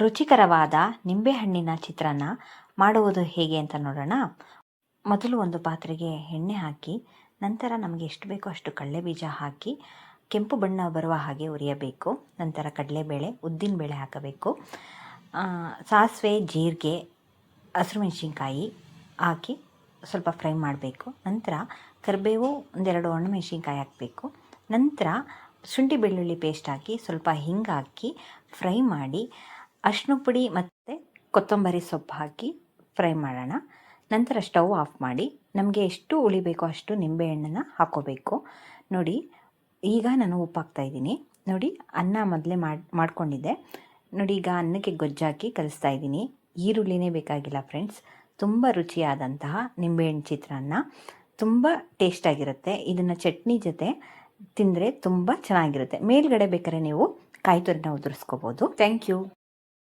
ರುಚಿಕರವಾದ ನಿಂಬೆಹಣ್ಣಿನ ಚಿತ್ರಾನ್ನ ಮಾಡುವುದು ಹೇಗೆ ಅಂತ ನೋಡೋಣ. ಮೊದಲು ಒಂದು ಪಾತ್ರೆಗೆ ಎಣ್ಣೆ ಹಾಕಿ, ನಂತರ ನಮಗೆ ಎಷ್ಟು ಬೇಕೋ ಅಷ್ಟು ಕಡಲೆಬೀಜ ಹಾಕಿ ಕೆಂಪು ಬಣ್ಣ ಬರುವ ಹಾಗೆ ಹುರಿಯಬೇಕು. ನಂತರ ಕಡಲೆಬೇಳೆ, ಉದ್ದಿನಬೇಳೆ ಹಾಕಬೇಕು. ಸಾಸಿವೆ, ಜೀರಿಗೆ, ಹಸಿರುಮೆಣಸಿನ್ಕಾಯಿ ಹಾಕಿ ಸ್ವಲ್ಪ ಫ್ರೈ ಮಾಡಬೇಕು. ನಂತರ ಕರಿಬೇವು, ಒಂದೆರಡು ಒಣಮೆಣಸಿನ್ಕಾಯಿ ಹಾಕಬೇಕು. ನಂತರ ಶುಂಠಿ ಬೆಳ್ಳುಳ್ಳಿ ಪೇಸ್ಟ್ ಹಾಕಿ ಸ್ವಲ್ಪ ಹಿಂಗೆ ಹಾಕಿ ಫ್ರೈ ಮಾಡಿ, ಅರಿಶಿನ ಪುಡಿ ಮತ್ತು ಕೊತ್ತಂಬರಿ ಸೊಪ್ಪು ಹಾಕಿ ಫ್ರೈ ಮಾಡೋಣ. ನಂತರ ಸ್ಟವ್ ಆಫ್ ಮಾಡಿ ನಮಗೆ ಎಷ್ಟು ಉಳಿಬೇಕೋ ಅಷ್ಟು ನಿಂಬೆಹಣ್ಣನ್ನು ಹಾಕ್ಕೋಬೇಕು. ನೋಡಿ, ಈಗ ನಾನು ಉಪ್ಪು ಹಾಕ್ತಾಯಿದ್ದೀನಿ. ನೋಡಿ, ಅನ್ನ ಮೊದಲೇ ಮಾಡ್ಕೊಂಡಿದ್ದೆ. ನೋಡಿ, ಈಗ ಅನ್ನಕ್ಕೆ ಗೊಜ್ಜಾಕಿ ಕಲಿಸ್ತಾ ಇದ್ದೀನಿ. ಈರುಳ್ಳಿನೇ ಬೇಕಾಗಿಲ್ಲ ಫ್ರೆಂಡ್ಸ್. ತುಂಬ ರುಚಿಯಾದಂತಹ ನಿಂಬೆಹಣ್ಣು ಚಿತ್ರಾನ್ನ, ತುಂಬ ಟೇಸ್ಟಾಗಿರುತ್ತೆ. ಇದನ್ನು ಚಟ್ನಿ ಜೊತೆ ತಿಂದರೆ ತುಂಬ ಚೆನ್ನಾಗಿರುತ್ತೆ. ಮೇಲ್ಗಡೆ ಬೇಕಾದ್ರೆ ನೀವು ಕಾಯಿ ತುರಿನ ಉದುರಿಸ್ಕೋಬೋದು. Thank you.